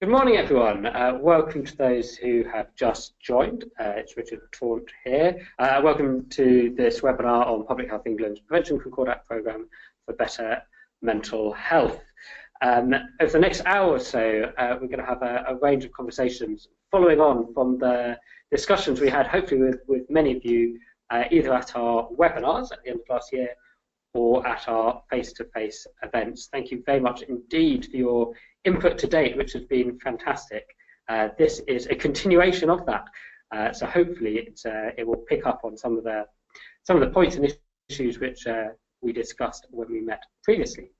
Good morning, everyone. Welcome to those who have just joined. It's Richard Taunt here. Welcome to this webinar on Public Health England's Prevention Concordat programme for better mental health. Over the next hour or so, we're going to have a range of conversations following on from the discussions we had, hopefully with many of you, either at our webinars at the end of last year or at our face-to-face events. Thank you very much indeed for your input to date, which has been fantastic. This is a continuation of that, so hopefully it will pick up on some of the points and issues which we discussed when we met previously.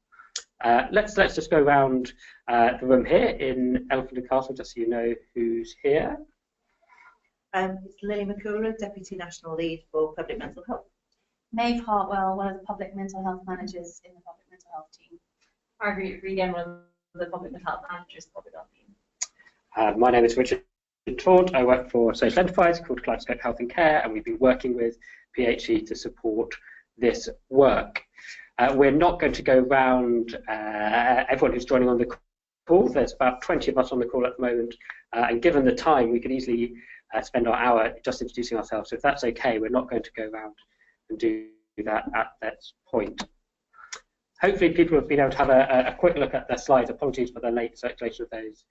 Let's just go around the room here in Elephant and Castle, just so you know who's here. It's Lily McCura, Deputy National Lead for Public Mental Health. Maeve Hartwell, one of the Public Mental Health Managers in the Public Mental Health team. Margaret Regan, one of the Public Mental Health Managers in the Public Health team. My name is Richard Taunt. I work for a social enterprise called Kaleidoscope Health and Care, and we've been working with PHE to support this work. We're not going to go round everyone who's joining on the call. There's about 20 of us on the call at the moment, and given the time, we could easily spend our hour just introducing ourselves. So if that's okay, we're not going to go around and do that at that point. Hopefully people have been able to have a quick look at their slides. Apologies for the late circulation of those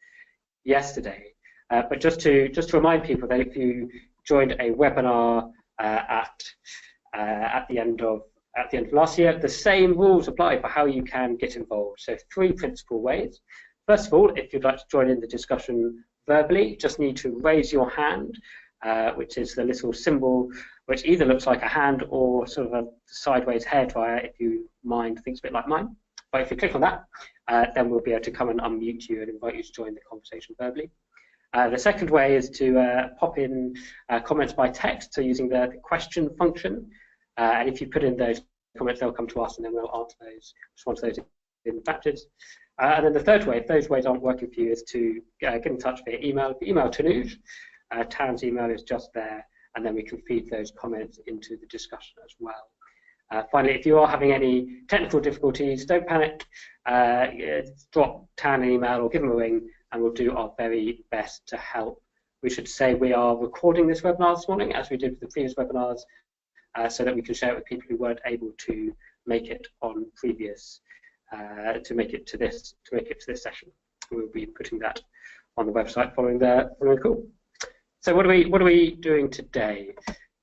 yesterday. But just to remind people that if you joined a webinar at the end of last year, the same rules apply for how you can get involved. So 3 principal ways. First of all, if you'd like to join in the discussion verbally, you just need to raise your hand, which is the little symbol which either looks like a hand or sort of a sideways hairdryer, if you mind, thinks a bit like mine. But if you click on that, then we'll be able to come and unmute you and invite you to join the conversation verbally. The second way is to pop in comments by text, so using the question function. And if you put in those comments, they'll come to us, and then we'll answer those, respond to those in batches. And then the third way, if those ways aren't working for you, is to get in touch via email. Email Tanuj. Taryn's email is just there, and then we can feed those comments into the discussion as well. Finally, if you are having any technical difficulties, don't panic. Drop Taryn an email or give them a ring, and we'll do our very best to help. We should say we are recording this webinar this morning, as we did with the previous webinars, so that we can share it with people who weren't able to make it on previous, to make it to this session. We'll be putting that on the website following the call. So what are we doing today?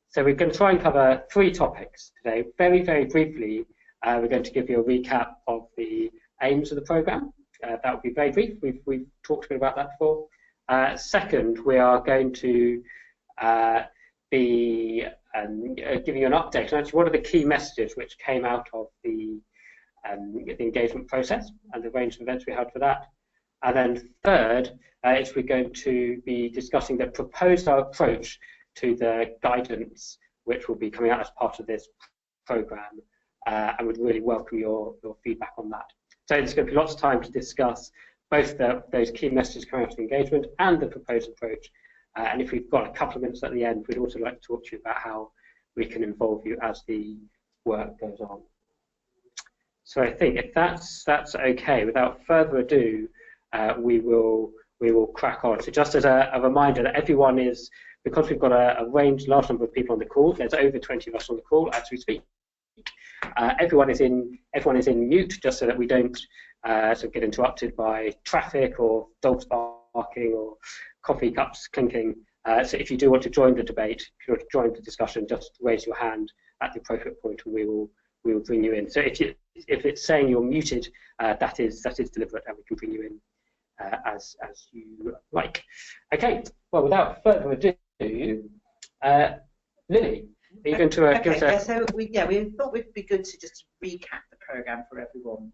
So we're going to try and cover 3 topics today. Very, very briefly, we're going to give you a recap of the aims of the programme. That will be very brief. We've talked a bit about that before. Second, we are going to be giving you an update on actually what are the key messages which came out of the engagement process and the range of events we had for that. And then third, is we're going to be discussing the proposed approach to the guidance which will be coming out as part of this programme, and would really welcome your feedback on that. So there's going to be lots of time to discuss both those key messages coming out of the engagement and the proposed approach. And if we've got a couple of minutes at the end, we'd also like to talk to you about how we can involve you as the work goes on. So I think if that's okay, without further ado, we will crack on. So just as a reminder that everyone is, because we've got a large number of people on the call, there's over 20 of us on the call as we speak. Everyone is in mute, just so that we don't sort of get interrupted by traffic or dogs barking or coffee cups clinking. So if you do want to join the debate, if you want to join the discussion, just raise your hand at the appropriate point, and we will bring you in. So if it's saying you're muted, that is deliberate, and we can bring you in as you like. Okay. Well, without further ado, Lily, are you going to give us a... So we thought it'd be good to just recap the programme for everyone,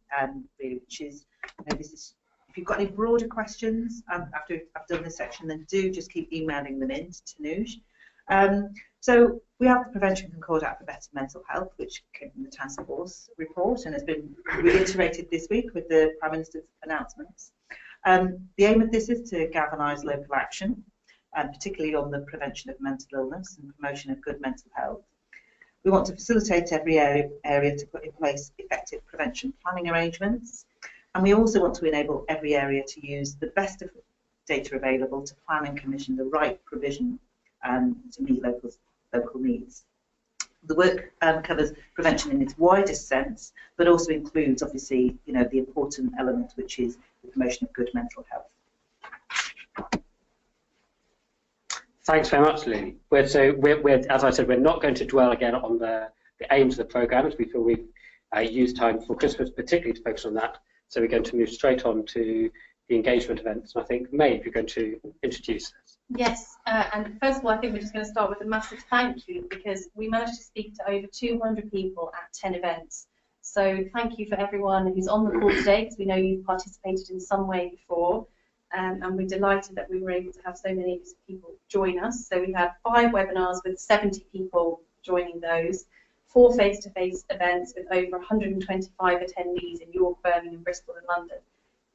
really, which is, if you've got any broader questions after I've done this section, then do just keep emailing them in to Tanuj. So we have the Prevention Concordat for Better Mental Health, which came from the Task Force report and has been reiterated this week with the Prime Minister's announcements. The aim of this is to galvanise local action, particularly on the prevention of mental illness and promotion of good mental health. We want to facilitate every area to put in place effective prevention planning arrangements, and we also want to enable every area to use the best data available to plan and commission the right provision to meet local needs. The work covers prevention in its widest sense, but also includes, obviously, the important element, which is the promotion of good mental health. Thanks very much, Lily. As I said, we're not going to dwell again on the aims of the programme, as we feel we've used time for Christmas particularly to focus on that. So we're going to move straight on to the engagement events. And I think, May, if you're going to introduce this. Yes, and first of all, I think we're just going to start with a massive thank you, because we managed to speak to over 200 people at 10 events. So thank you for everyone who's on the call today, because we know you've participated in some way before. And we're delighted that we were able to have so many people join us. So we had 5 webinars with 70 people joining those, 4 face-to-face events with over 125 attendees in York, Birmingham, Bristol and London.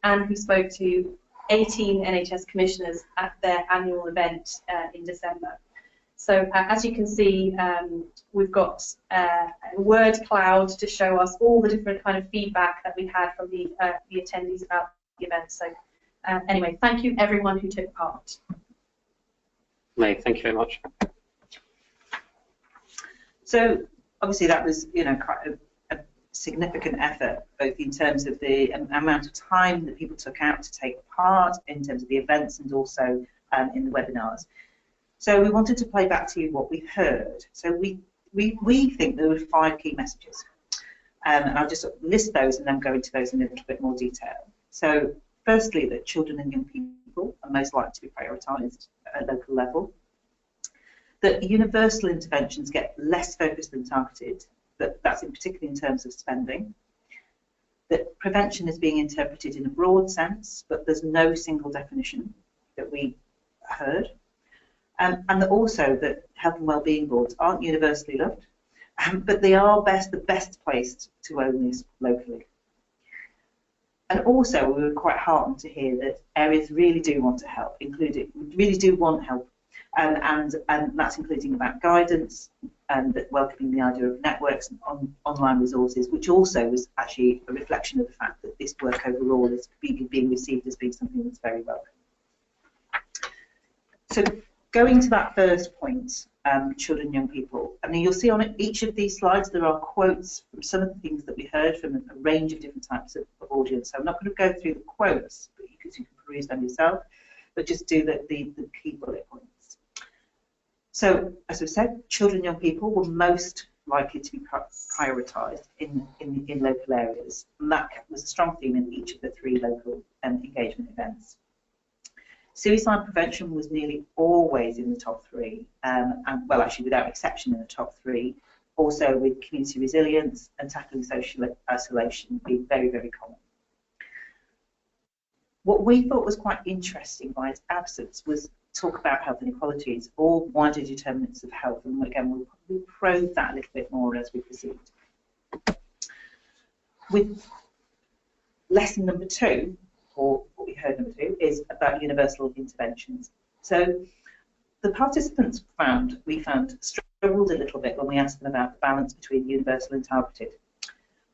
And we spoke to 18 NHS commissioners at their annual event in December. So as you can see, we've got a word cloud to show us all the different kind of feedback that we had from the attendees about the event. So anyway, thank you everyone who took part. May, thank you very much. So obviously that was, quite a significant effort, both in terms of the amount of time that people took out to take part, in terms of the events, and also in the webinars. So we wanted to play back to you what we heard. So we think there were 5 key messages, and I'll just list those and then go into those in a little bit more detail. So firstly, that children and young people are most likely to be prioritised at a local level, that universal interventions get less focused than targeted, but that's in particularly in terms of spending, that prevention is being interpreted in a broad sense, but there's no single definition that we heard, and that also that health and wellbeing boards aren't universally loved, but they are the best placed to own this locally. And also, we were quite heartened to hear that areas really do want to help, really do want help, and that's including about guidance and welcoming the idea of networks and online resources, which also was actually a reflection of the fact that this work overall is being received as being something that's very welcome. So going to that first point, children and young people, I mean, you'll see on each of these slides there are quotes from some of the things that we heard from a range of different types of audience. So I'm not going to go through the quotes, because you can peruse them yourself, but just do the key bullet points. So, as we said, children and young people were most likely to be prioritised in local areas, and that was a strong theme in each of the 3 local engagement events. Suicide prevention was nearly always in the top 3, and well, actually without exception in the top 3, also with community resilience and tackling social isolation being very, very common. What we thought was quite interesting by its absence was talk about health inequalities or wider determinants of health, and again we'll probably probe that a little bit more as we proceed. With lesson number 2, or what we heard number 2, is about universal interventions. So the participants we found struggled a little bit when we asked them about the balance between universal and targeted.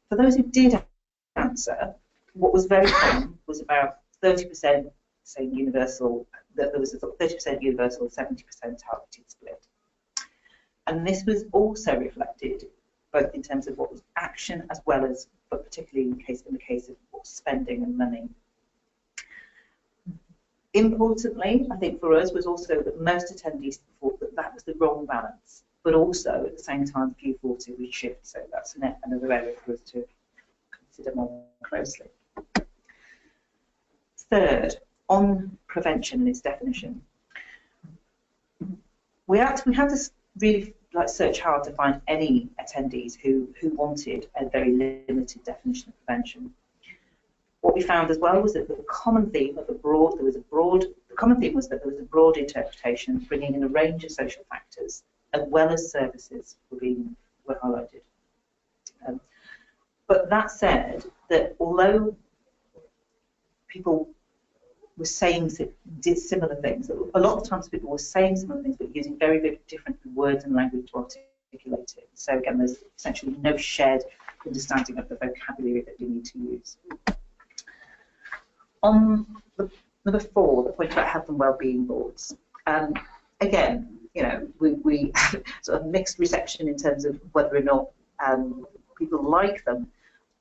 For those who did answer, what was very common was about 30% saying universal, that there was a 30% universal, 70% targeted split. And this was also reflected both in terms of what was action as well as, but particularly in the case of spending and money. Importantly, I think for us was also that most attendees thought that that was the wrong balance, but also at the same time few thought it would shift, so that's another area for us to consider more closely. Third, on prevention and its definition. We had to really search hard to find any attendees who wanted a very limited definition of prevention. What we found as well was that the common theme of the common theme was that there was a broad interpretation, bringing in a range of social factors as well as services were highlighted. But that said, that although people were did similar things, a lot of times people were saying similar things but using very, very different words and language to articulate it. So again, there's essentially no shared understanding of the vocabulary that we need to use. On the Number 4, the point about health and wellbeing boards. Again, you know, we have sort of mixed reception in terms of whether or not people like them.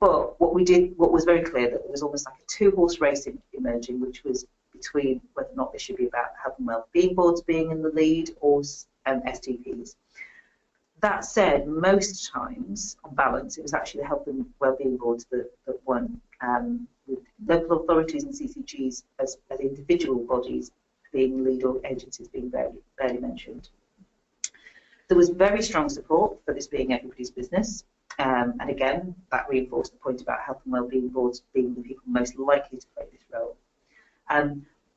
But what was very clear that there was almost like a 2-horse race emerging, which was between whether or not this should be about health and wellbeing boards being in the lead or STPs. That said, most times, on balance, it was actually the health and wellbeing boards that won, with local authorities and CCGs as individual bodies being lead or agencies being barely mentioned. There was very strong support for this being everybody's business, and again, that reinforced the point about health and wellbeing boards being the people most likely to play this role.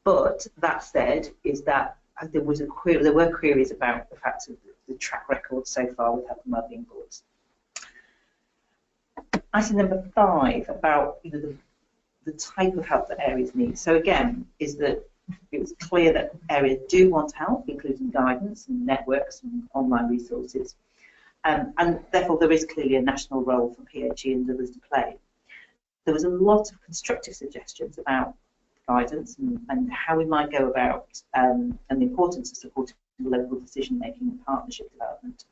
But that said, is that there were queries about the fact of the track record so far with health and wellbeing boards. Item number 5 about the type of help that areas need. So again, is that it was clear that areas do want help, including guidance and networks and online resources, and therefore there is clearly a national role for PHE and others to play. There was a lot of constructive suggestions about guidance and how we might go about and the importance of supporting local decision making and partnership development.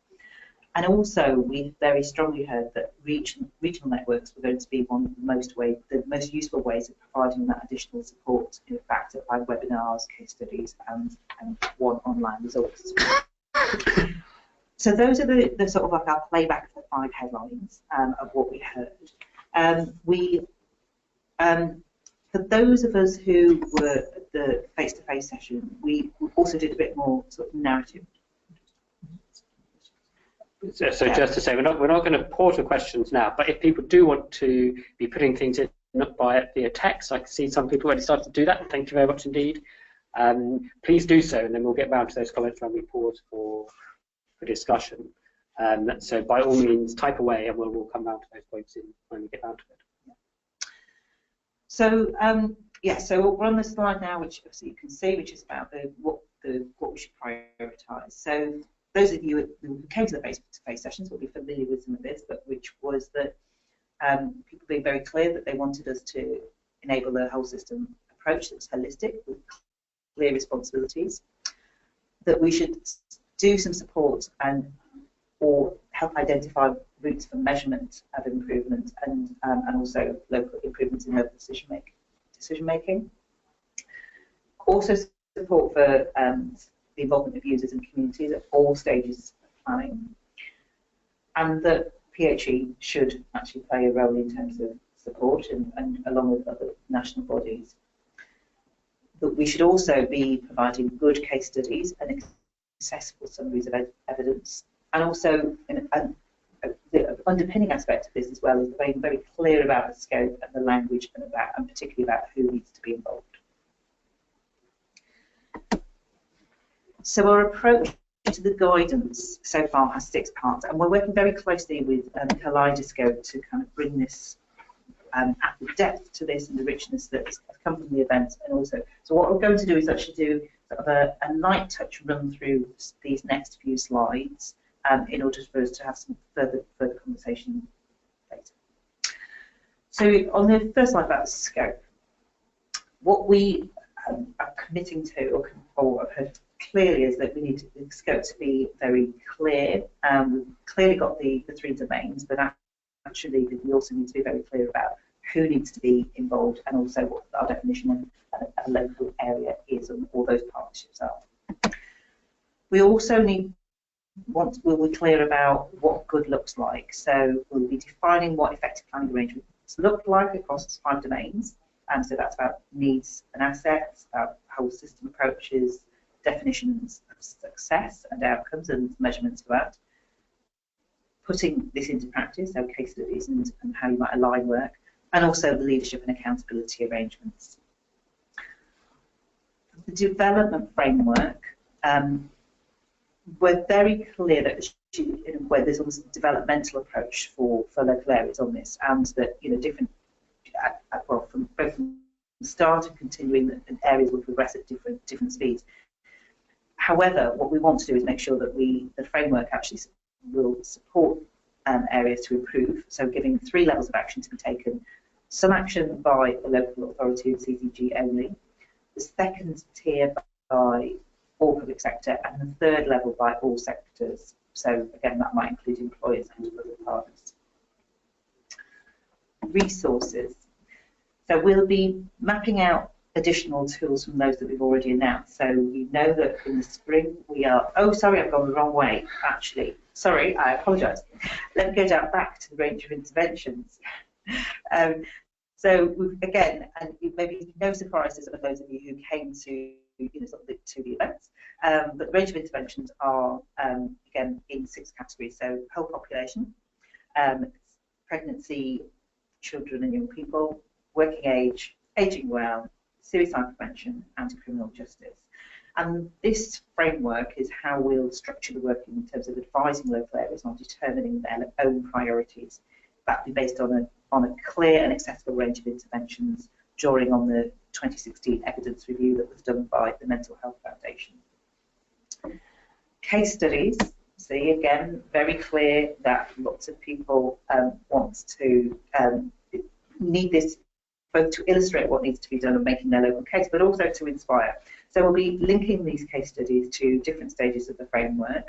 And also, we very strongly heard that regional networks were going to be one of the most useful ways of providing that additional support, backed up by webinars, case studies, and one online resource. So those are the sort of like our playback for 5 headlines of what we heard. For those of us who were at the face-to-face session, we also did a bit more sort of narrative. So just to say, we're not going to pause for questions now, but if people do want to be putting things in via text, I can see some people already started to do that. Thank you very much indeed. Please do so, and then we'll get round to those comments when we pause for discussion. So by all means, type away, and we'll come round to those points when we get round to it. So so we're on the slide now, which obviously you can see, which is about what we should prioritise. So those of you who came to the face-to-face sessions will be familiar with some of this, but which was that people being very clear that they wanted us to enable a whole system approach that was holistic with clear responsibilities, that we should do some support or help identify routes for measurement of improvement and also local improvements in local decision making. Also support for the involvement of users and communities at all stages of planning, and that PHE should actually play a role in terms of support and along with other national bodies. But we should also be providing good case studies and accessible summaries of evidence, and also the underpinning aspect of this as well is being very clear about the scope and the language and particularly about who needs to be involved. So our approach to the guidance so far has 6 parts, and we're working very closely with Kaleidoscope to kind of bring this at the depth to this and the richness that has come from the event. And also, so what we're going to do is actually do sort of a light touch run through these next few slides in order for us to have some further conversation later. So on the first slide about scope, what we are committing to or have heard clearly is that we need the scope to be very clear. We've clearly got the 3 domains, but actually we also need to be very clear about who needs to be involved and also what our definition of a local area is and all those partnerships are. We also we'll be clear about what good looks like. So we'll be defining what effective planning arrangements look like across 5 domains. And so that's about needs and assets, about whole system approaches, definitions of success and outcomes and measurements for that. Putting this into practice, so case studies and how you might align work, and also the leadership and accountability arrangements. The development framework, we're very clear that where there's almost a developmental approach for local areas on this, and that different, well, from both from the start and continuing that areas will progress at different speeds. However, what we want to do is make sure that the framework actually will support areas to improve, so giving 3 levels of action to be taken. Some action by the local authority and CCG only, the second tier by all public sector, and the third level by all sectors. So again, that might include employers and other partners. Resources. So we'll be mapping out additional tools from those that we've already announced. So you know that in the spring we are, oh sorry, I've gone the wrong way actually. Sorry, I apologise. Let me go down back to the range of interventions. So again, and maybe no surprises for those of you who came to to the events, but the range of interventions are again in 6 categories. So whole population, pregnancy, children and young people, working age, ageing well, suicide prevention, and criminal justice. And this framework is how we'll structure the work in terms of advising local areas on determining their own priorities. That will be based on a clear and accessible range of interventions, drawing on the 2016 evidence review that was done by the Mental Health Foundation. Case studies, see again, very clear that lots of people want to need this both to illustrate what needs to be done and making their local case, but also to inspire. So we'll be linking these case studies to different stages of the framework.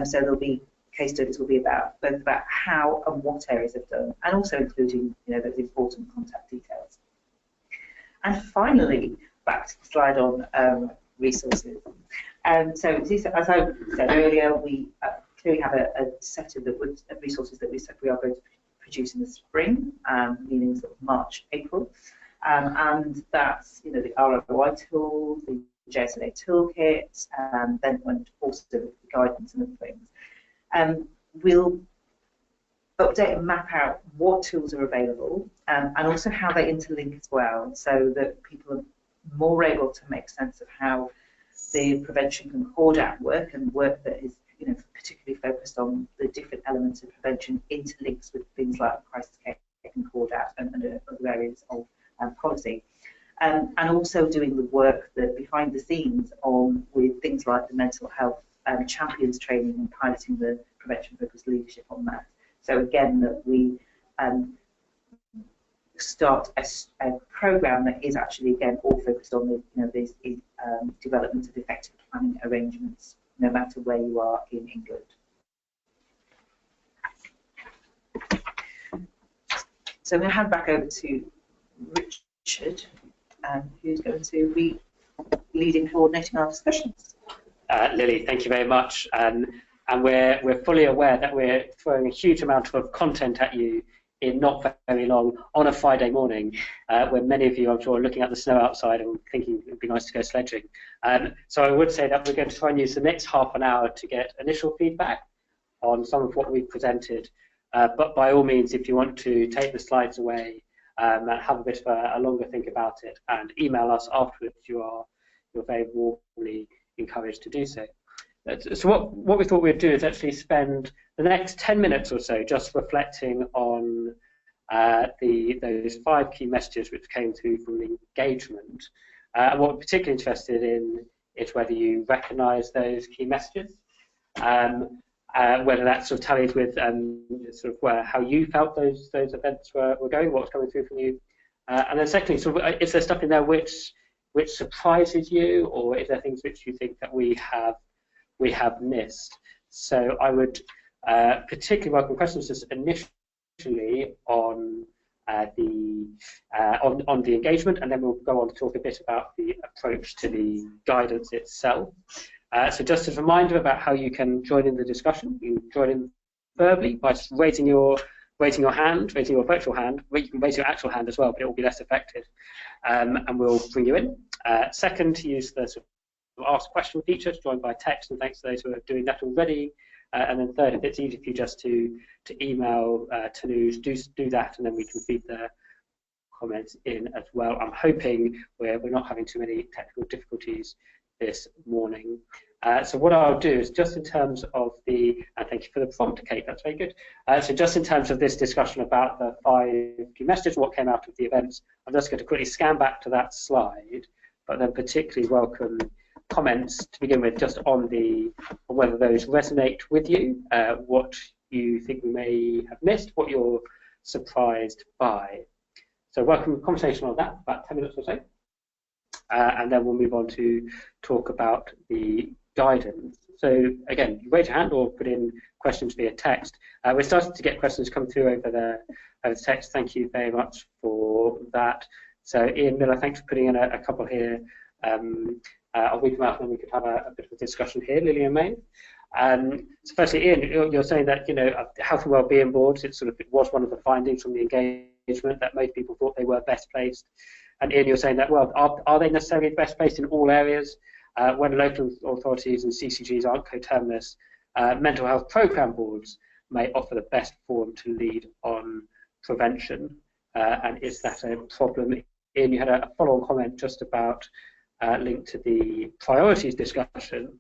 So there'll be case studies will be about both about how and what areas have done, and also including those important contact details. And finally, back to the slide on resources. So this, as I said earlier, we clearly have a set of resources that we are going to produce in the spring, meaning sort of March, April, and that's the ROI tool, the JSNA toolkit, then also the guidance and other things. We'll update and map out what tools are available, and also how they interlink as well, so that people are more able to make sense of how the prevention concordat work and work that is particularly focused on the different elements of prevention interlinks with things like crisis care concordat and other areas of policy. And also doing the work that behind the scenes on with things like the mental health champions training and piloting the prevention focused leadership on that. So again, that we start a program that is actually again all focused on the development of effective planning arrangements, no matter where you are in England. So I'm going to hand back over to Richard, who's going to be leading, coordinating our discussions. Lily, thank you very much. And we're fully aware that we're throwing a huge amount of content at you in not very long on a Friday morning, when many of you, I'm sure, are looking at the snow outside and thinking it would be nice to go sledging. So I would say that we're going to try and use the next half an hour to get initial feedback on some of what we've presented. But by all means, if you want to take the slides away and have a bit of a longer think about it and email us afterwards, you're very warmly encouraged to do so. So what we thought we'd do is actually spend the next 10 minutes or so just reflecting on those 5 key messages which came through from the engagement. And what we're particularly interested in is whether you recognise those key messages, whether that sort of tallies with how you felt those events were going, what's coming through from you, and then secondly, is there stuff in there which surprises you, or is there things which you think that we have missed? So I would particularly welcome questions just initially on the engagement, and then we'll go on to talk a bit about the approach to the guidance itself. So just as a reminder about how you can join in the discussion, you can join in verbally by just raising your hand, raising your virtual hand. You can raise your actual hand as well, but it will be less effective, and we'll bring you in. Second, to use the sort of ask question feature to join by text, and thanks to those who are doing that already. And then third, if it's easy for you just to email Tanuj, do that, and then we can feed the comments in as well. I'm hoping we're not having too many technical difficulties this morning. So what I'll do is just in terms of and thank you for the prompt, Kate, that's very good. So just in terms of this discussion about the 5 key messages, what came out of the events, I'm just going to quickly scan back to that slide, but then particularly welcome comments to begin with just on whether those resonate with you, what you think we may have missed, what you're surprised by. So welcome conversation on that, about 10 minutes or so. and then we'll move on to talk about the guidance. So again, raise your hand or put in questions via text. We're starting to get questions come through over the text. Thank you very much for that. So Ian Miller, thanks for putting in a couple here. I'll read them out and then we could have a bit of a discussion here. Lillian May. So firstly, Ian, you're saying that health and wellbeing boards, it was one of the findings from the engagement that most people thought they were best placed. And Ian, you're saying that, well, are they necessarily best placed in all areas? When local authorities and CCGs aren't coterminous, mental health programme boards may offer the best forum to lead on prevention. And is that a problem? Ian, you had a follow-on comment just about linked to the priorities discussion,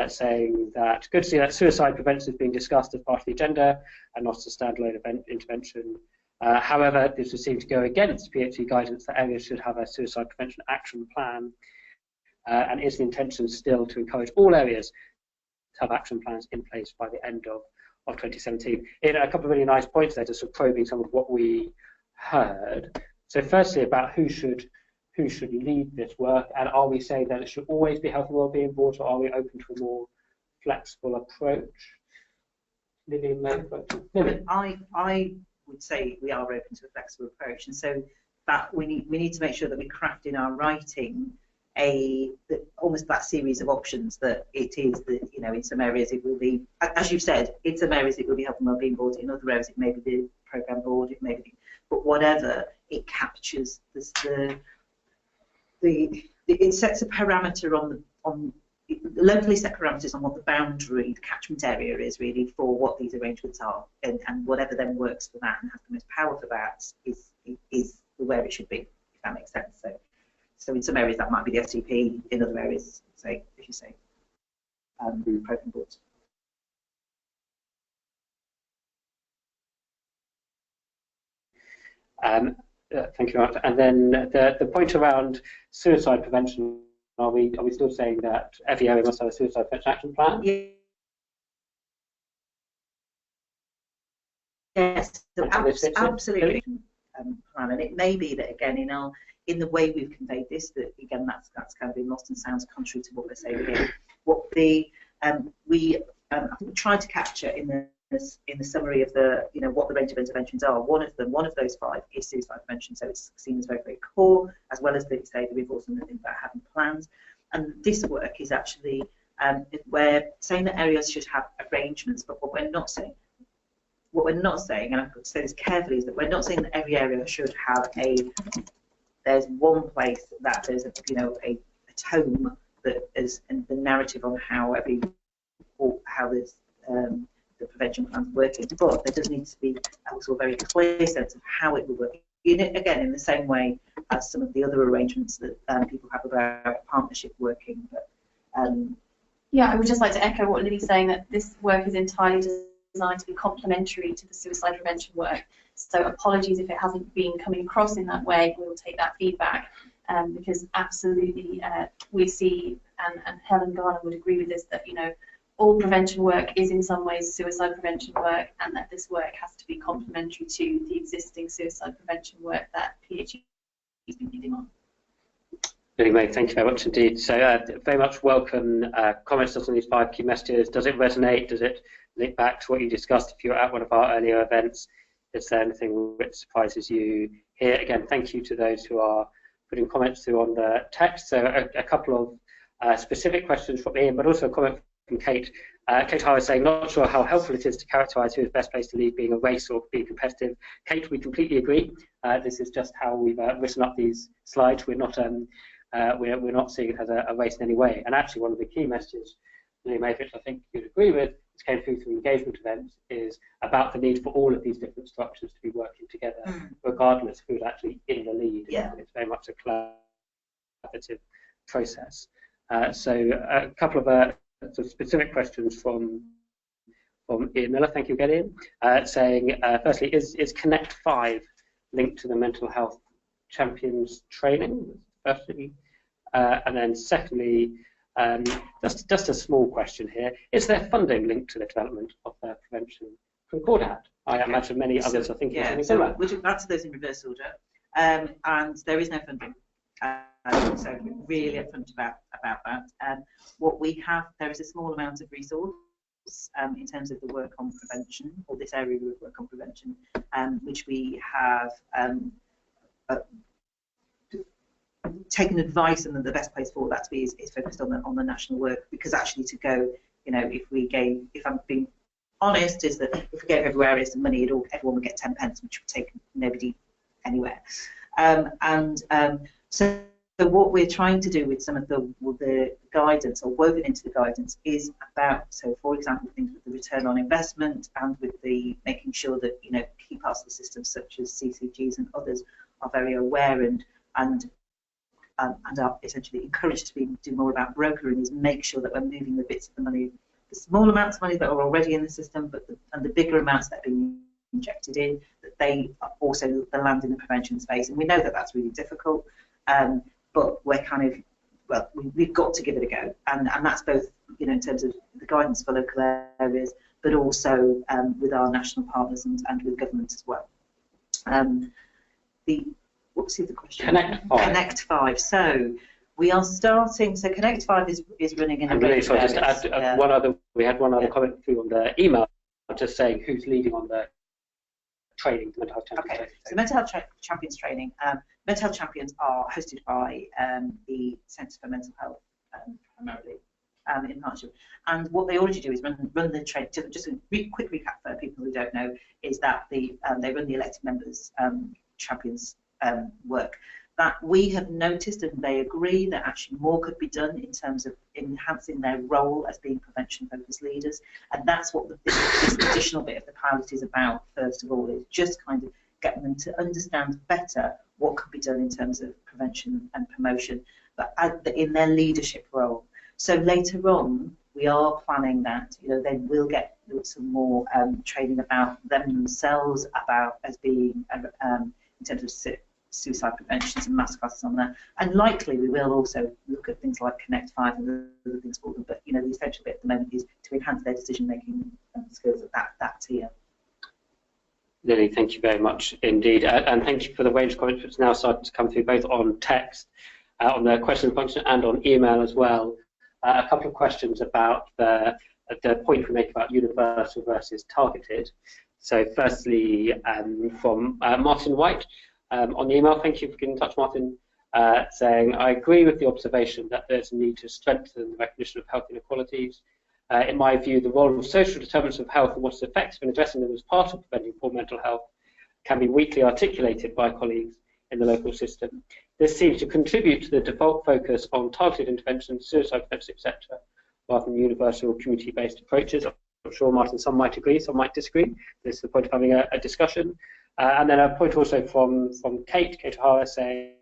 saying that good to see that suicide prevention is being discussed as part of the agenda and not a standalone intervention. However, this would seem to go against PHE guidance that areas should have a suicide prevention action plan. And is the intention still to encourage all areas to have action plans in place by the end of 2017? In a couple of really nice points there, just probing some of what we heard. So firstly, about who should lead this work, and are we saying that it should always be health and wellbeing boards, or are we open to a more flexible approach? Lillian, I would say we are open to a flexible approach, and so that we need to make sure that we craft in our writing almost that series of options that it is that in some areas it will be, as you've said, in some areas it will be health and wellbeing board, in other areas it may be the programme board, it may be, but whatever, it captures it sets a parameter on locally set parameters on what the boundary, the catchment area is really for what these arrangements are, and whatever then works for that and has the most power for that is where it should be, if that makes sense. So in some areas that might be the FTP, in other areas, say, as you say, programme boards. Thank you, Mark. And then the point around suicide prevention, are we still saying that every area must have a suicide prevention action plan? Yes, absolutely. Plan, and it may be that again in the way we've conveyed this, that again that's kind of been lost and sounds contrary to what we're saying here. What we tried to capture in the summary of the what the range of interventions are. One of those 5 is suicide prevention, so it's seen as very, very core, as well as the reinforcement of things about having plans. And this work is actually we're saying that areas should have arrangements, but what we're not saying, and I've got to say this carefully, is that we're not saying that every area should have there's one place that there's a tome that is, and the narrative on how there's the prevention plan's working, but there does need to be also a very clear sense of how it will work. Again, in the same way as some of the other arrangements that people have about partnership working. But yeah, I would just like to echo what Lily's saying, that this work is entirely designed to be complementary to the suicide prevention work. So apologies if it hasn't been coming across in that way. We will take that feedback because absolutely we see, and Helen Garner would agree with this, that all prevention work is in some ways suicide prevention work, and that this work has to be complementary to the existing suicide prevention work that PHE has been leading on. Anyway, thank you very much indeed. So very much welcome comments on these 5 key messages. Does it resonate? Does it link back to what you discussed if you were at one of our earlier events? Is there anything which surprises you here? Again, thank you to those who are putting comments through on the text. So a couple of specific questions from Ian, but also a comment from Kate. Kate Hara saying, not sure how helpful it is to characterise who is best placed to lead, being a race or being competitive. Kate, we completely agree. This is just how we've written up these slides. We're not seeing it as a race in any way. And actually, one of the key messages, which I think you'd agree with, which came through engagement events, is about the need for all of these different structures to be working together, regardless of who's actually in the lead. Yeah. It's very much a collaborative process. So a couple of sort of specific questions from Ian Miller. Thank you again, Ian. Saying, firstly, is Connect 5 linked to the mental health champions training? Firstly, and then secondly, just a small question here: is there funding linked to the development of the prevention Concordat? I imagine many others are thinking something similar. We'll answer those in reverse order. And there is no funding So we're really upfront about that. What we have, there is a small amount of resource in terms of the work on prevention, or this area of work on prevention, which we have taken advice, and the best place for that to be is focused on the national work, because actually to go, you know, if I'm being honest, is that if we gave every area some money, everyone would get 10 pence, which would take nobody anywhere. So what we're trying to do with some of the guidance, or woven into the guidance, is about, so for example, things with the return on investment, and with the making sure that, you know, key parts of the system such as CCGs and others are very aware and are essentially encouraged to do more about brokering, is make sure that we're moving the bits of the money, the small amounts of money that are already in the system, but the bigger amounts that are being injected in, that they also land in the prevention space. And we know that that's really difficult, but we're kind of, well, we've got to give it a go, and that's both, you know, in terms of the guidance for local areas, but also with our national partners and with government as well. What was the other question? Connect 5. Connect 5. So we are starting. So Connect 5 is running in. And really, so just add one other. We had one other comment through on the email, just saying who's leading on the training, mental health champions. Okay. So mental health champions training. Mental health champions are hosted by the Centre for Mental Health, primarily, in partnership. And what they already do is run the training. Just a quick recap for people who don't know, is that they run the elected members champions work. That we have noticed, and they agree, that actually more could be done in terms of enhancing their role as being prevention-focused leaders, and that's what this additional bit of the pilot is about. First of all, is just kind of getting them to understand better what could be done in terms of prevention and promotion, but in their leadership role. So later on, we are planning that, you know, they will get some more training about them themselves, about as being in terms of suicide prevention, and masterclasses on that, and likely we will also look at things like Connect 5 and other things for them. But, you know, the essential bit at the moment is to enhance their decision-making skills at that tier. Lily, thank you very much indeed, and thank you for the range comments which now started to come through both on text, on the question function, and on email as well. A couple of questions about the point we make about universal versus targeted. So firstly, from Martin White, on the email, thank you for getting in touch, Martin, saying, I agree with the observation that there's a need to strengthen the recognition of health inequalities. In my view, the role of social determinants of health and what is effective in addressing them as part of preventing poor mental health can be weakly articulated by colleagues in the local system. This seems to contribute to the default focus on targeted interventions, suicide prevention, etc., rather than universal community-based approaches. I'm sure, Martin, some might agree, some might disagree. This is the point of having a discussion. And then a point also from Kate O'Hara, saying,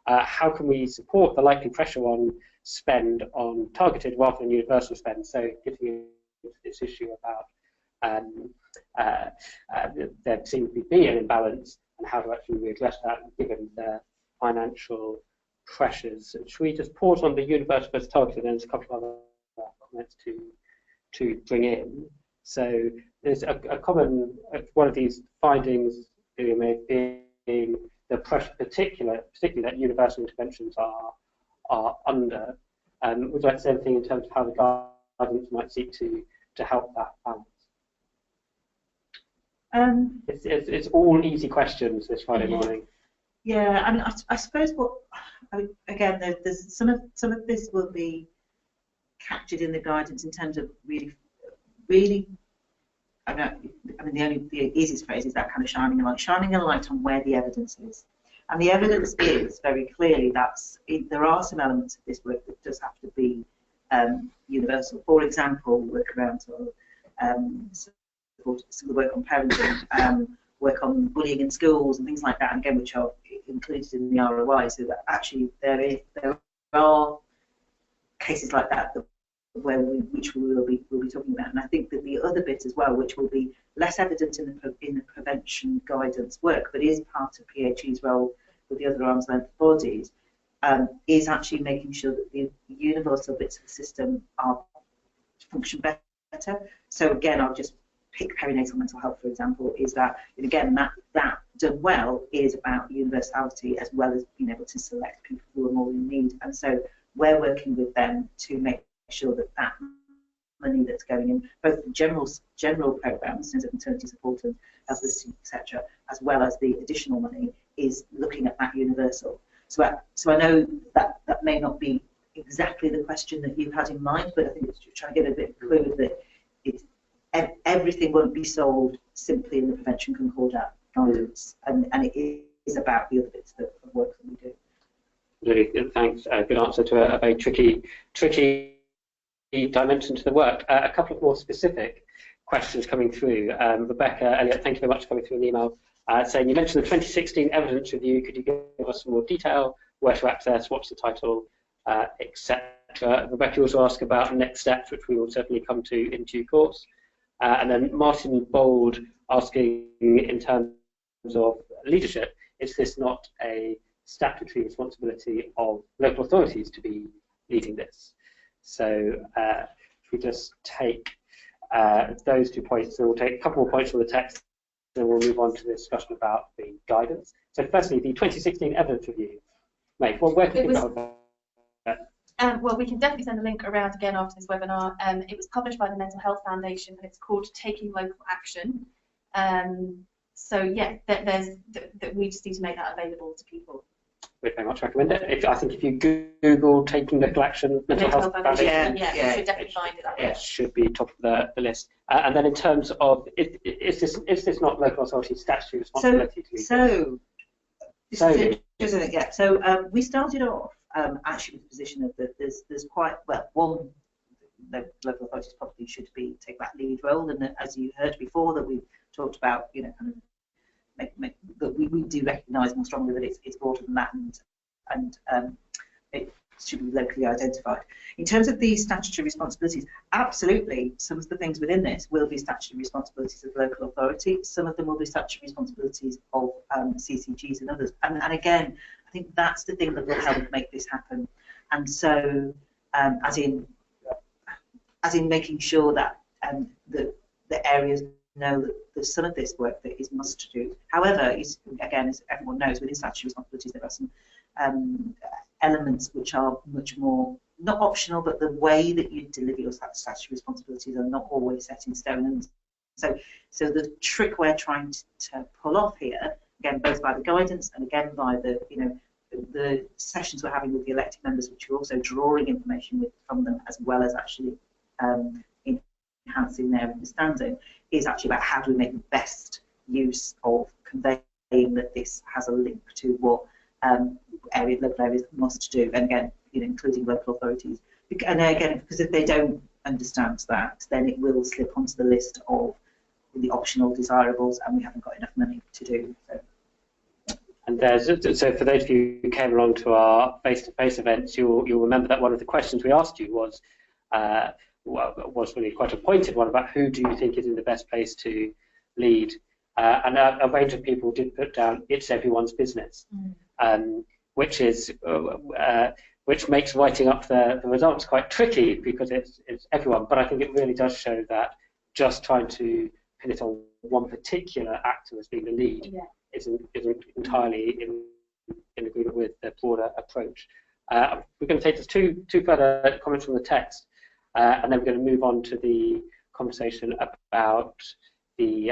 how can we support the likely pressure on spend on targeted rather than universal spend? So getting into this issue about there seems to be an imbalance, and how to actually address that given the financial pressures. Should we just pause on the universal versus targeted, and there's a couple of other comments to bring in. So there's a common, one of these findings being the pressure, particularly that universal interventions are under. Would you like to say anything in terms of how the guidance might seek to help that balance? It's all easy questions this Friday morning. Yeah, I mean, I suppose again, there's some of this will be captured in the guidance in terms of really. I mean, the easiest phrase is that kind of shining a light on where the evidence is, and the evidence is very clearly there are some elements of this work that does have to be universal. For example, work around some of the work on parenting, work on bullying in schools and things like that, and again, which are included in the ROI. So that actually there are cases like that which we will be talking about, and I think that the other bit as well, which will be less evident in the prevention guidance work, but is part of PHE's role with the other arm's length bodies, is actually making sure that the universal bits of the system function better. So again, I'll just pick perinatal mental health, for example, is that, and again, that done well is about universality as well as being able to select people who are more in need. And so we're working with them to make sure that that money that's going in, both the general programs, things like maternity support and health visiting, etc., as well as the additional money, is looking at that universal. So I know that may not be exactly the question that you had in mind, but I think it's trying to get a bit of clue that everything won't be solved simply in the prevention concordat guidance, and it is about the other bits of work that we do. Really, thanks. Good answer to a very tricky dimension to the work. A couple of more specific questions coming through. Rebecca Elliott, thank you very much for coming through an email saying you mentioned the 2016 evidence review. Could you give us some more detail? Where to access? What's the title? Etc. Rebecca also asked about next steps, which we will certainly come to in due course. And then Martin Bold asking, in terms of leadership, is this not a statutory responsibility of local authorities to be leading this? So if we just take those 2 points, then we'll take a couple more points from the text, and then we'll move on to the discussion about the guidance. So firstly, the 2016 evidence review. Mate, well, where can we go? Well, we can definitely send a link around again after this webinar. It was published by the Mental Health Foundation, and it's called Taking Local Action. So yeah, we just need to make that available to people. We'd very much recommend it. I think if you Google Taking Local Action, Mental Health Foundation, you should definitely find it that way. It should be top of the list. And then in terms of, is this not local authority statutory responsibility to lead? So we started off actually with the position of that there's quite, well, one, the local authorities probably should take that lead role, and as you heard before, that we've talked about, you know, kind of that we do recognise more strongly that it's broader than that, and it should be locally identified. In terms of the statutory responsibilities, absolutely, some of the things within this will be statutory responsibilities of local authority. Some of them will be statutory responsibilities of CCGs and others. And again, I think that's the thing that will help make this happen. And so, as in making sure that the areas know that there's some of this work that is must do. However, again, as everyone knows, within statutory responsibilities, there are some elements which are much more, not optional, but the way that you deliver your statutory responsibilities are not always set in stone. And so the trick we're trying to pull off here, again, both by the guidance and again by the sessions we're having with the elected members, which are also drawing information from them, as well as actually enhancing their understanding, is actually about how do we make the best use of conveying that this has a link to what local areas must do, and again, including local authorities. And again, because if they don't understand that, then it will slip onto the list of the optional desirables, and we haven't got enough money to do so. And so for those of you who came along to our face-to-face events, you'll remember that one of the questions we asked you was really quite a pointed one about who do you think is in the best place to lead, and a range of people did put down it's everyone's business, which makes writing up the results quite tricky because it's everyone. But I think it really does show that just trying to pin it on one particular actor as being the lead isn't entirely in agreement with the broader approach. We're going to take just two further comments from the text. And then we're going to move on to the conversation about the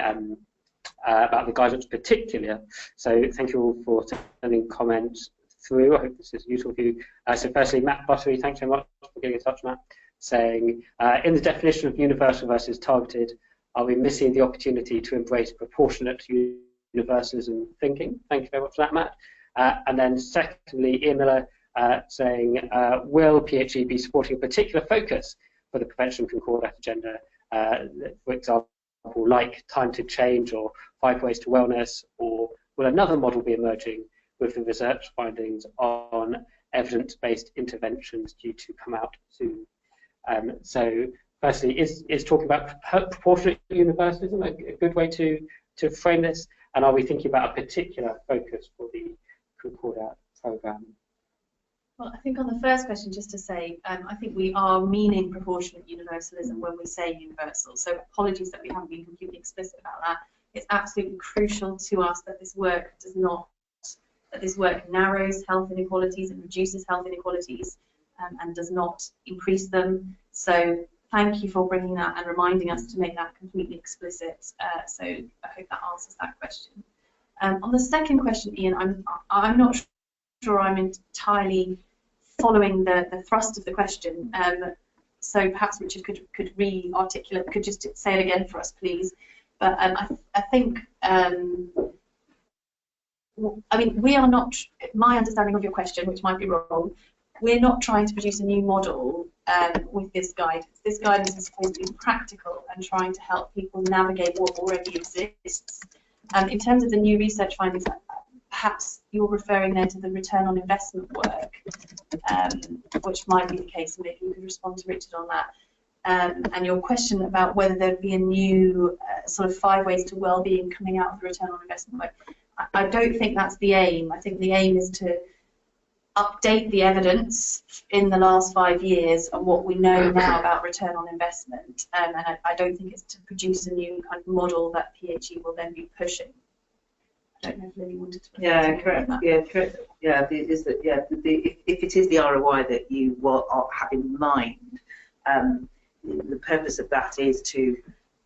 guidance particular. So thank you all for sending comments through. I hope this is useful for you. So firstly, Matt Buttery, thanks very much for getting in touch, Matt, saying, in the definition of universal versus targeted, are we missing the opportunity to embrace proportionate universalism thinking? Thank you very much for that, Matt. And then secondly, Ian Miller saying, will PHE be supporting a particular focus for the prevention concordat agenda, for example, like time to change or 5 ways to wellness, or will another model be emerging with the research findings on evidence-based interventions due to come out soon? So firstly, is talking about proportionate universalism a good way to frame this? And are we thinking about a particular focus for the Concordat programme? Well, I think on the first question, just to say, I think we are meaning proportionate universalism when we say universal. So apologies that we haven't been completely explicit about that. It's absolutely crucial to us that this work narrows health inequalities and reduces health inequalities, and does not increase them. So thank you for bringing that and reminding us to make that completely explicit. So I hope that answers that question. On the second question, Ian, I'm not sure I'm entirely following the thrust of the question. So perhaps Richard could re-articulate, could just say it again for us, please. But I think, I mean, we are not, my understanding of your question, which might be wrong, we're not trying to produce a new model with this guidance. This guidance is supposed to be practical and trying to help people navigate what already exists. In terms of the new research findings, perhaps you're referring there to the return on investment work, which might be the case, and maybe you could respond to Richard on that. And your question about whether there'd be a new sort of 5 ways to well-being coming out of the return on investment work. I don't think that's the aim. I think the aim is to update the evidence in the last 5 years of what we know now about return on investment, and I don't think it's to produce a new kind of model that PHE will then be pushing. I don't know if Lily wanted to. Yeah, correct. Yeah, correct. Yeah, is that if it is the ROI that you have in mind, the purpose of that is to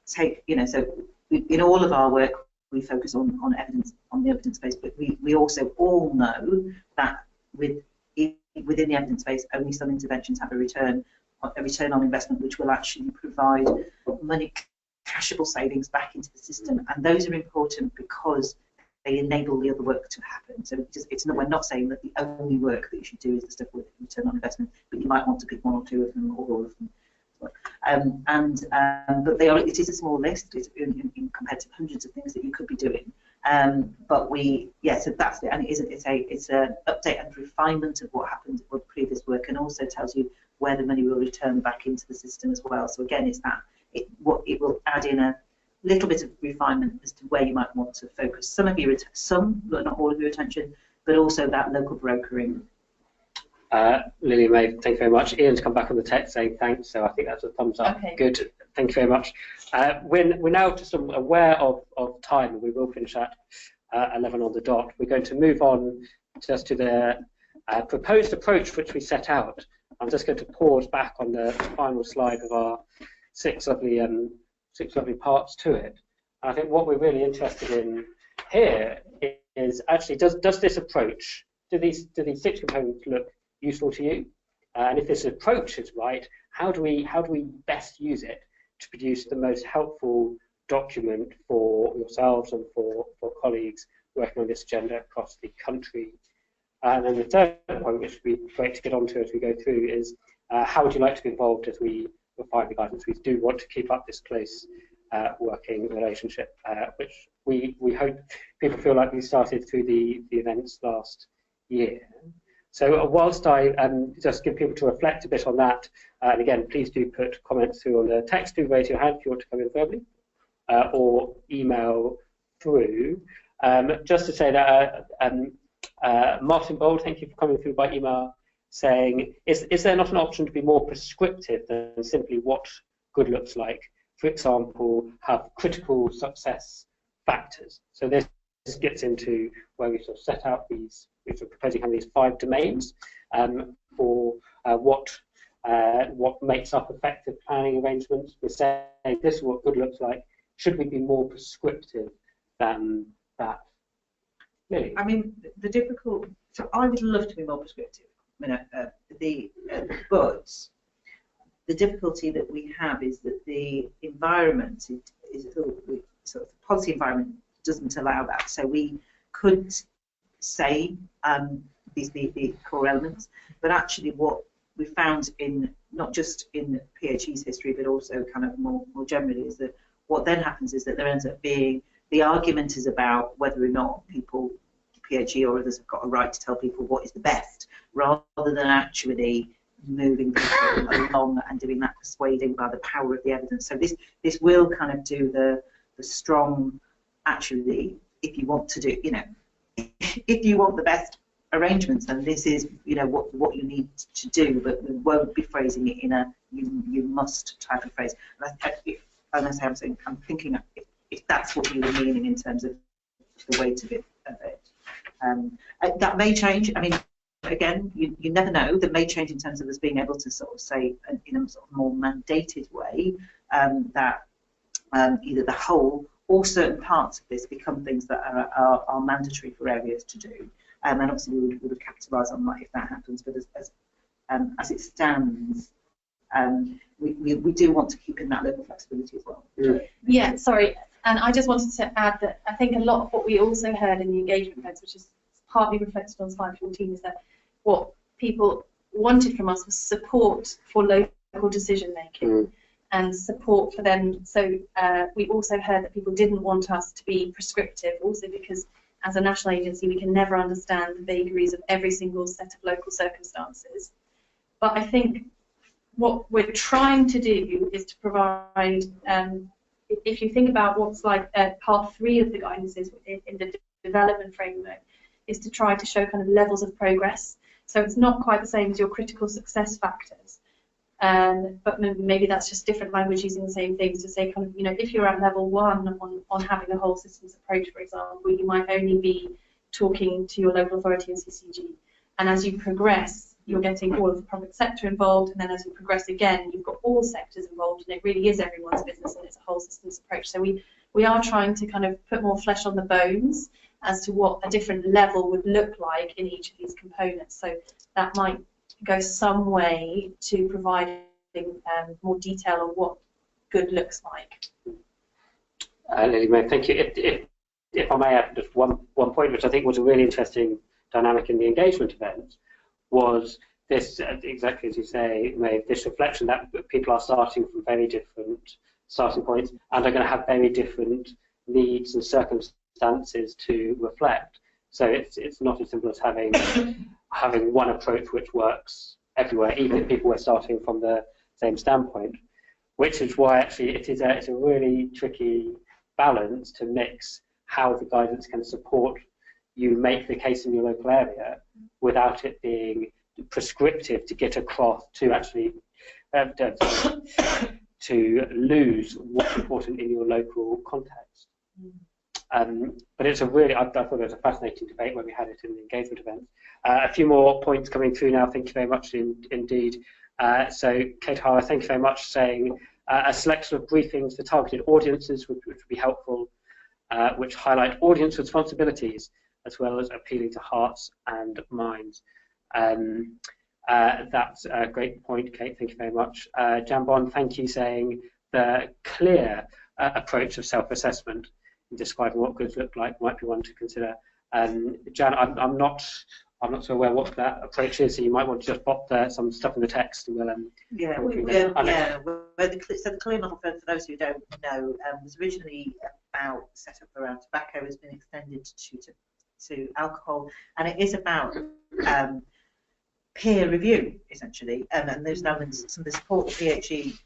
take, so in all of our work we focus on evidence, on the evidence base, but we also all know that within the evidence base, only some interventions have a return on investment, which will actually provide money, cashable savings back into the system, and those are important because they enable the other work to happen. So we're not saying that the only work that you should do is the stuff with return on investment, but you might want to pick 1 or 2 of them, or all of them. But it is a small list compared to hundreds of things that you could be doing. But so that's it, and it's an update and refinement of what happened with previous work, and also tells you where the money will return back into the system as well. So again, it's that it will add in a little bit of refinement as to where you might want to focus some, but not all of your attention, but also that local brokering. Lily May, thank you very much. Ian's come back on the text saying thanks, so I think that's a thumbs up. Okay. Good, thank you very much. We're now just aware of time, and we will finish at 11 on the dot. We're going to move on just to the proposed approach which we set out. I'm just going to pause back on the final slide of our 6 lovely parts to it. I think what we're really interested in here is actually, does this approach, do these 6 components look useful to you? And if this approach is right, how do we best use it to produce the most helpful document for yourselves and for colleagues working on this agenda across the country? And then the third point, which would be great to get onto as we go through, is how would you like to be involved as we refine the guidance? We do want to keep up this close working relationship, which we hope people feel like we started through the events last year. So whilst I just give people to reflect a bit on that, and again, please do put comments through on the text, do raise your hand if you want to come in verbally, or email through. Just to say that Martin Bold, thank you for coming through by email, saying, is there not an option to be more prescriptive than simply what good looks like? For example, have critical success factors. So this gets into where we sort of set out these, we're proposing having these 5 domains for what makes up effective planning arrangements. We're saying this is what good looks like. Should we be more prescriptive than that? Really? I mean, so I would love to be more prescriptive. But the difficulty that we have is that the environment is sort of the policy environment doesn't allow that. So we could say the core elements, but actually what we found in not just in PHE's history, but also kind of more generally, is that what then happens is that there ends up being the argument is about whether or not people, PHE or others, have got a right to tell people what is the best, rather than actually moving people along and doing that persuading by the power of the evidence. So this will kind of do the strong, actually, if you want to do, if you want the best arrangements, and this is, you know, what you need to do, but we won't be phrasing it in a you must type of phrase. And I'm thinking if that's what you were meaning in terms of the weight of it. That may change. I mean, again, you never know. That may change in terms of us being able to sort of say in a sort of more mandated way that either the whole or certain parts of this become things that are mandatory for areas to do. And obviously we would capitalise on that if that happens. But as it stands, we do want to keep in that level of flexibility as well. Yeah, sorry. And I just wanted to add that I think a lot of what we also heard in the engagement events, which is partly reflected on slide 14, is that what people wanted from us was support for local decision making and support for them. So we also heard that people didn't want us to be prescriptive, also because as a national agency we can never understand the vagaries of every single set of local circumstances. But I think what we're trying to do is to provide, if you think about what's like part 3 of the guidances in the development framework, is to try to show kind of levels of progress. So it's not quite the same as your critical success factors, but maybe that's just different language using the same things to say kind of, you know, if you're at level 1 on having a whole systems approach, for example, you might only be talking to your local authority and CCG. And as you progress, you're getting all of the public sector involved, and then as you progress again, you've got all sectors involved, and it really is everyone's business, and it's a whole systems approach. So we are trying to kind of put more flesh on the bones as to what a different level would look like in each of these components. So that might go some way to providing more detail on what good looks like. Lily May, thank you. If I may add just one point, which I think was a really interesting dynamic in the engagement event, was this, exactly as you say, May, this reflection that people are starting from very different starting points and are going to have very different needs and circumstances to reflect. So it's not as simple as having one approach which works everywhere, even if people were starting from the same standpoint, which is why actually it's a really tricky balance to mix how the guidance can support you make the case in your local area without it being prescriptive to get across to actually to lose what's important in your local context. But it's a really, I thought it was a fascinating debate when we had it in the engagement event. A few more points coming through now. Thank you very much indeed. So Kate Hara, thank you very much, saying a selection of briefings for targeted audiences which would be helpful, which highlight audience responsibilities as well as appealing to hearts and minds. That's a great point, Kate. Thank you very much. Jambon, thank you, saying the clear approach of self-assessment in describing what goods look like might be one to consider. Jan, I'm not so aware what that approach is, so you might want to just pop some stuff in the text. And we'll, So the clear model, for those who don't know, was originally set up around tobacco, has been extended to alcohol, and it is about peer review, essentially, and there's now some of the support that PHE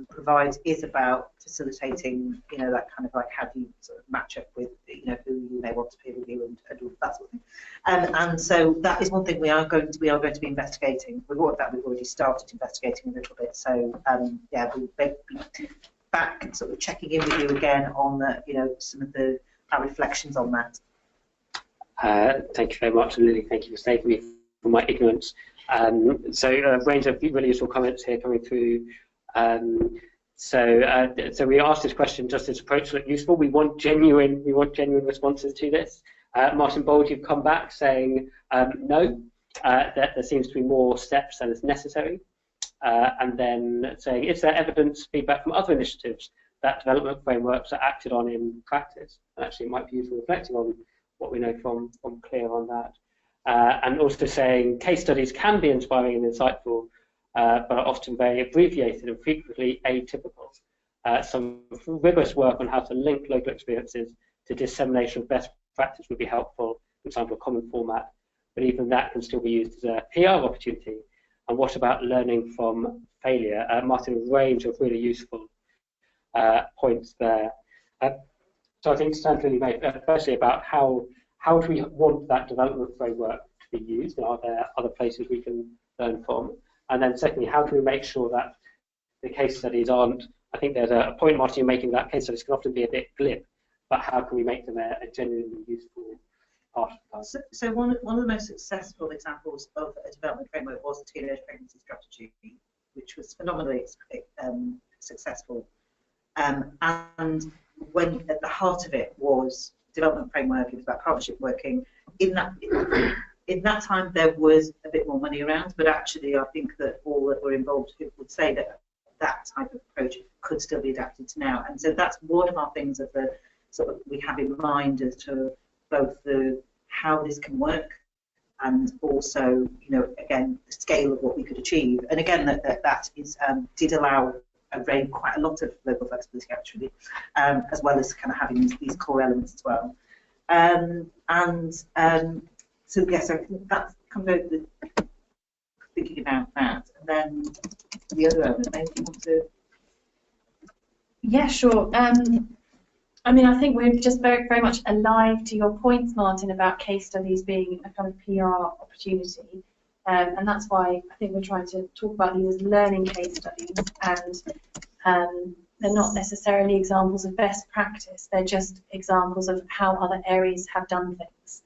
provides is about facilitating, you know, that kind of like how do you sort of match up with, you know, who you may want to peer review and all that sort of thing. And so that is one thing we are going to be investigating. We've already started investigating a little bit. So yeah, we'll be back sort of checking in with you again on the, you know, some of our reflections on that. Thank you very much, and Lily, thank you for saving me from my ignorance. So a range of really useful comments here coming through. So we asked this question: does this approach look useful? We want genuine responses to this. Martin Bold, you've come back saying no, that there seems to be more steps than is necessary, and then saying, is there evidence, feedback from other initiatives that development frameworks are acted on in practice? And actually, it might be useful reflecting on what we know from Clear on that. And also saying case studies can be inspiring and insightful, but are often very abbreviated and frequently atypical. Some rigorous work on how to link local experiences to dissemination of best practice would be helpful, for example, a common format, but even that can still be used as a PR opportunity. And what about learning from failure? Martin, a range of really useful points there. So I think Stanley made firstly about how how do we want that development framework to be used? Are there other places we can learn from? And then secondly, how do we make sure that the case studies aren't, I think there's a point, Martin, you're making, that case studies can often be a bit glib, but how can we make them a genuinely useful part of the So one of the most successful examples of a development framework was the teenage pregnancy strategy, which was phenomenally successful. And when at the heart of it was development framework, it was about partnership working. In that time, there was a bit more money around, but actually, I think that all that were involved would say that that type of approach could still be adapted to now. And so that's one of our things of the sort of we have in mind as to both the how this can work and also, you know, again, the scale of what we could achieve. And again, that is did allow quite a lot of local flexibility actually, as well as kind of having these core elements as well. So yes, I think that's kind of thinking about that. And then the other element, maybe you want to. Yeah, sure. I mean, I think we're just very, very much alive to your points, Martin, about case studies being a kind of PR opportunity. And that's why I think we're trying to talk about these as learning case studies. And they're not necessarily examples of best practice. They're just examples of how other areas have done things.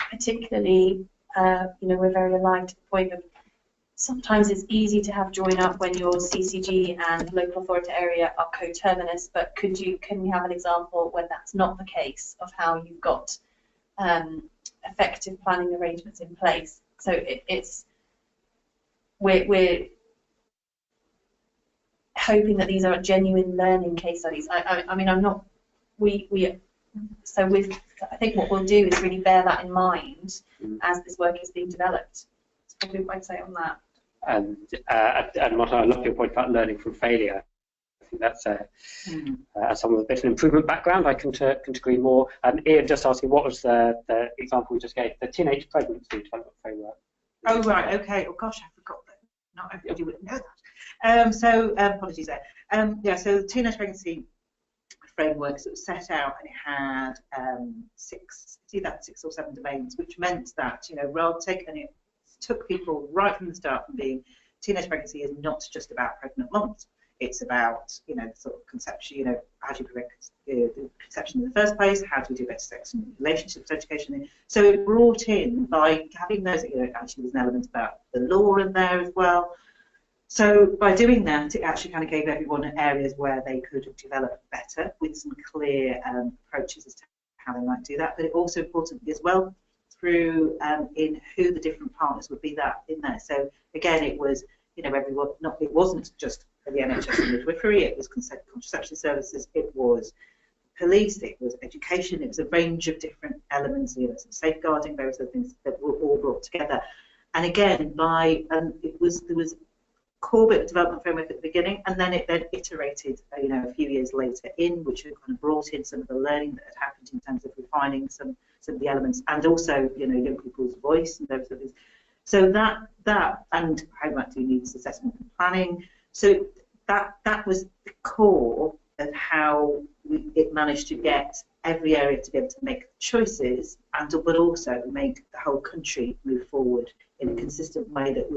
Particularly, you know, we're very alive to the point of sometimes it's easy to have join up when your CCG and local authority area are coterminous, but can we have an example when that's not the case of how you've got effective planning arrangements in place? So we're hoping that these are genuine learning case studies. I mean, I'm not, so I think what we'll do is really bear that in mind as this work is being developed. That's probably what I'd say on that. And Martin, I love your point about learning from failure. I think that's as someone with a bit of an improvement background, I can agree more. Ian, just asking, what was the example we just gave? The teenage pregnancy development framework. Oh right, okay. Oh gosh, I forgot that. Not everybody would know that. So apologies there. Yeah, so the teenage pregnancy framework sort of set out, and it had six or seven domains, which meant that, you know, it took people right from the start from being teenage pregnancy is not just about pregnant moms. It's about, you know, sort of conception, you know, how do you prevent the conception in the first place? How do we do better sex and relationships education? So it brought in, by having those, you know, actually there's an element about the law in there as well. So by doing that, it actually kind of gave everyone areas where they could develop better with some clear approaches as to how they might do that. But it also importantly as well through in who the different partners would be that in there. So again, it was, you know, everyone. It wasn't just the NHS and midwifery. It was contraception services. It was police. It was education. It was a range of different elements. You know, some safeguarding, various other things that were all brought together. And again, there was core bit of development framework at the beginning, and then it then iterated, you know, a few years later in, which kind of brought in some of the learning that had happened in terms of refining some of the elements, and also, you know, young people's voice and those things. So that and how much do you need assessment and planning. So that was the core of how it managed to get every area to be able to make choices, but also make the whole country move forward in a consistent way that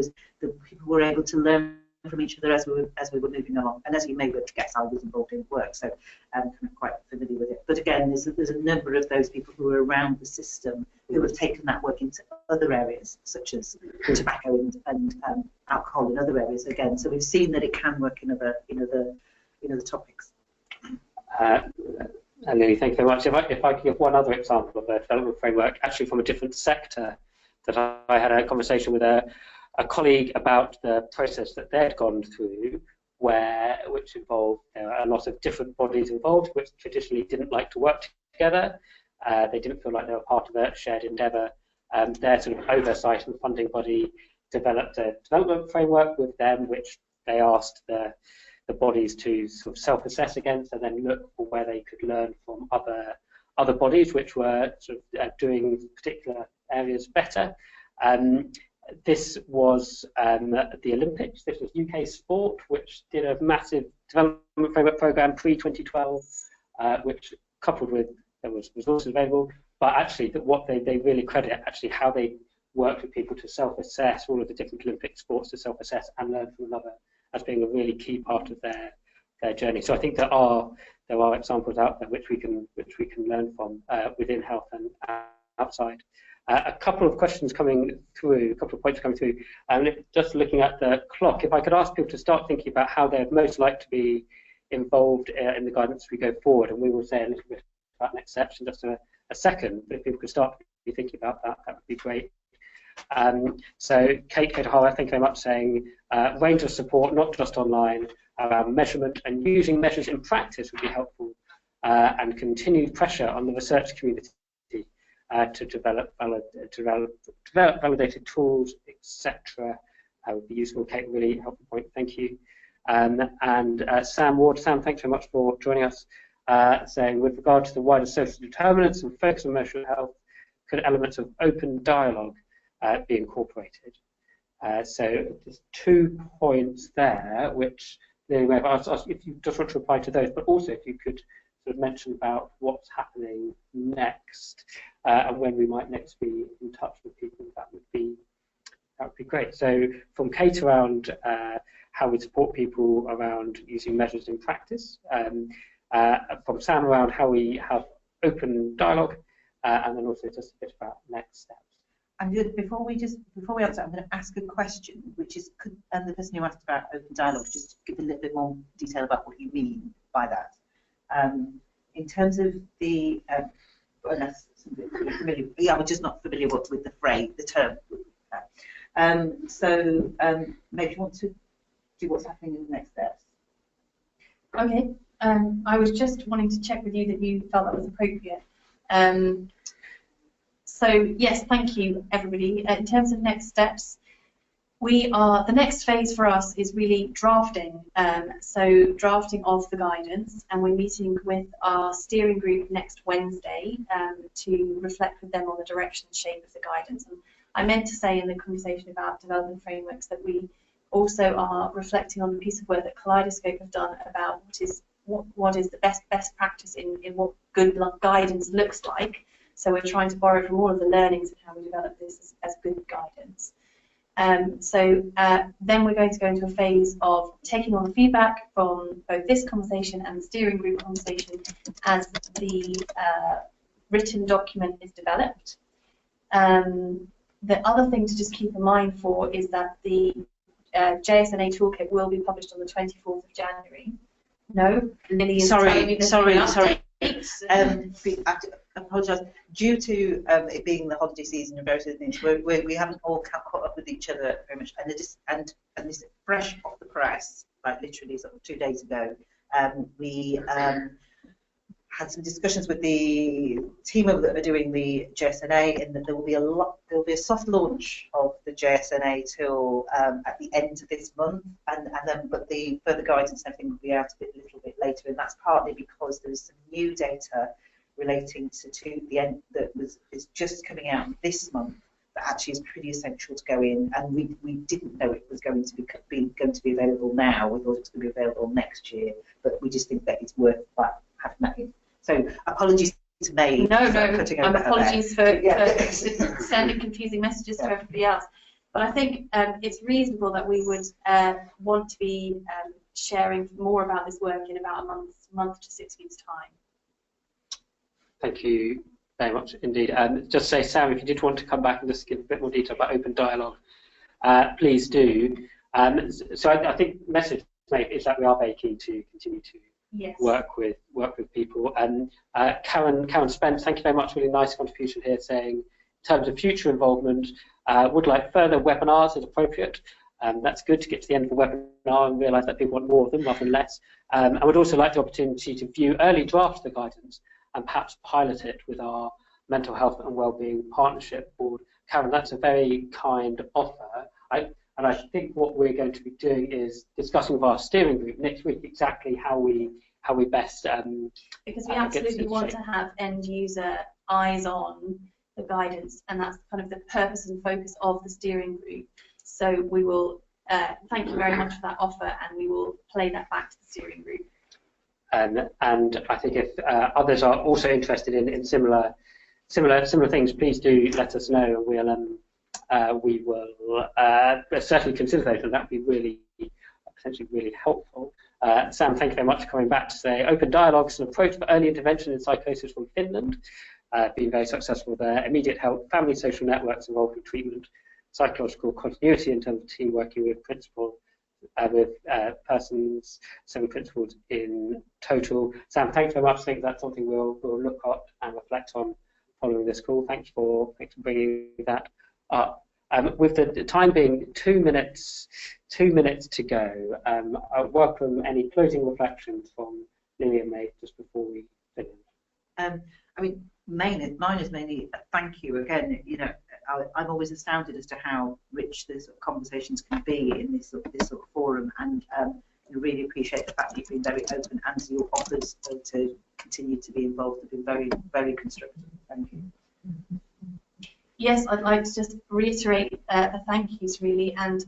people were able to learn from each other as we were moving along. And as you may guess, I was involved in work, so I'm quite familiar with it. But again, there's a number of those people who are around the system who have taken that work into other areas, such as tobacco and alcohol in other areas again. So we've seen that it can work in other topics. And Lily, thank you very much. If I could give one other example of a development framework, actually from a different sector, that I had a conversation with a colleague about the process that they'd gone through, which involved a lot of different bodies involved, which traditionally didn't like to work together. They didn't feel like they were part of a shared endeavour. Their sort of oversight and funding body developed a development framework with them, which they asked the bodies to sort of self-assess against, and then look for where they could learn from other bodies which were sort of doing particular areas better. This was the Olympics. This was UK Sport, which did a massive development framework programme pre-2012, which coupled with there was resources available, but actually what they really credit actually how they work with people to self-assess all of the different Olympic sports, to self-assess and learn from another, as being a really key part of their journey. So I think there are examples out there which we can learn from within health and outside. A couple of questions coming through, a couple of points coming through. Just looking at the clock, if I could ask people to start thinking about how they'd most like to be involved in the guidance as we go forward, and we will say a little bit about next steps in just a second. But if people could start thinking about that, that would be great. So Kate O'Hara, thank you very much, saying range of support, not just online, around measurement and using measures in practice would be helpful, and continued pressure on the research community to develop validated tools, etc. Would be useful. Kate, really helpful point. Thank you. And Sam Ward, Sam, thanks very much for joining us. Saying, with regard to the wider social determinants and focus on emotional health, could elements of open dialogue be incorporated? So there's 2 points there, which I'll ask if you just want to reply to those, but also if you could sort of mention about what's happening next and when we might next be in touch with people, that would be great. So from Kate around how we support people around using measures in practice, from Sam around how we have open dialogue, and then also just a bit about next steps. Before we answer, I'm going to ask a question, which is, and the person who asked about open dialogue, just to give a little bit more detail about what you mean by that. In terms of the, unless familiar, yeah, I'm just not familiar with the phrase, the term. So maybe you want to do what's happening in the next steps. Okay. I was just wanting to check with you that you felt that was appropriate. So yes, thank you, everybody. In terms of next steps, the next phase for us is really drafting. So drafting of the guidance, and we're meeting with our steering group next Wednesday to reflect with them on the direction and shape of the guidance. And I meant to say in the conversation about development frameworks that we also are reflecting on the piece of work that Kaleidoscope have done about what is the best practice in what good guidance looks like. So we're trying to borrow from all of the learnings of how we develop this as good guidance. Then we're going to go into a phase of taking on the feedback from both this conversation and the steering group conversation as the written document is developed. The other thing to just keep in mind is that the JSNA toolkit will be published on the 24th of January. No, Lily is telling me sorry. I apologise. Due to it being the holiday season and various other things, we haven't all caught up with each other very much, and this is fresh off the press, like literally sort of 2 days ago. We had some discussions with the team that are doing the JSNA, and that there will be a soft launch of the JSNA till at the end of this month, but the further guidance and everything will be out a little bit later, and that's partly because there is some new data relating to the end that is just coming out this month that actually is pretty essential to go in, and we didn't know it was going to be available now. We thought it was going to be available next year, but we just think that it's worth having that in. So apologies to May. No, apologies for sending confusing messages to everybody else. But I think it's reasonable that we would want to be sharing more about this work in about a month to 6 weeks' time. Thank you very much indeed. Just say, Sam, if you did want to come back and just give a bit more detail about open dialogue, please do. So I think the message is that we are very keen to continue to work with people. And Karen Spence, thank you very much. Really nice contribution here, saying in terms of future involvement, would like further webinars as appropriate. That's good to get to the end of the webinar and realise that people want more of them rather than less. I would also like the opportunity to view early drafts of the guidance and perhaps pilot it with our Mental Health and Wellbeing Partnership Board. Karen, that's a very kind offer. And I think what we're going to be doing is discussing with our steering group next week exactly how we best because we absolutely want to have end user eyes on the guidance, and that's kind of the purpose and focus of the steering group. So we will thank you very much for that offer, and we will play that back to the steering group. And I think if others are also interested in similar similar things, please do let us know, and we will certainly consider those, and that would be really potentially really helpful. Sam, thank you very much for coming back to say open dialogues and approach for early intervention in psychosis from Finland. Been very successful there. Immediate help, family social networks involved in treatment, psychological continuity in terms of team working with principal, with persons, 7 principals in total. Sam, thanks very much. I think that's something we'll look at and reflect on following this call. Thanks for bringing that up. With the time being 2 minutes to go, I welcome any closing reflections from Lily and May just before we finish. I mean, mine is mainly a thank you again. You know, I'm always astounded as to how rich the sort of conversations can be in this sort of forum, and I really appreciate the fact that you've been very open, and your offers to continue to be involved have been very, very constructive. Thank you. Yes, I'd like to just reiterate the thank yous really, and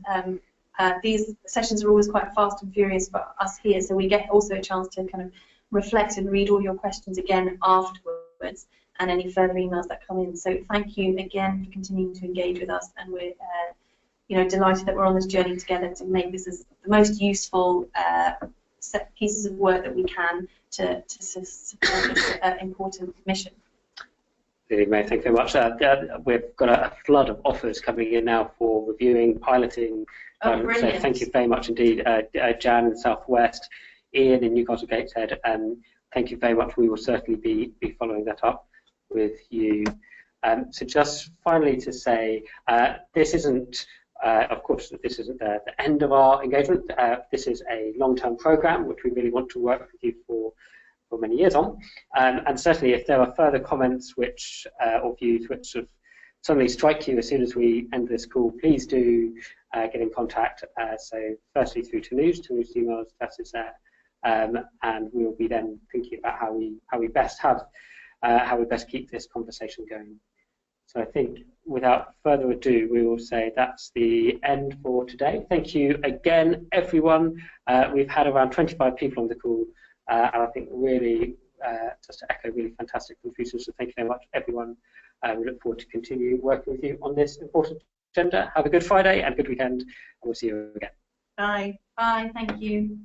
these sessions are always quite fast and furious for us here, so we get also a chance to kind of reflect and read all your questions again afterwards, and any further emails that come in. So thank you again for continuing to engage with us, and we're delighted that we're on this journey together to make this as the most useful set pieces of work that we can to support this important mission. Really, May, thank you very much. We've got a flood of offers coming in now for reviewing, piloting. Oh, so thank you very much indeed, Jan in Southwest, Ian in Newcastle Gateshead. Thank you very much. We will certainly be following that up with you. So just finally to say, this isn't, of course, this isn't the end of our engagement. This is a long-term program which we really want to work with you for many years on, and certainly if there are further comments which or views which sort of suddenly strike you as soon as we end this call, please do get in contact. So firstly through Tanu's email address is there, and we'll be then thinking about how we best keep this conversation going. So I think without further ado, we will say that's the end for today. Thank you again, everyone. We've had around 25 people on the call. And I think really, just to echo, really fantastic contributions. So thank you very much, everyone. We look forward to continue working with you on this important agenda. Have a good Friday and good weekend, and we'll see you again. Bye. Bye. Thank you.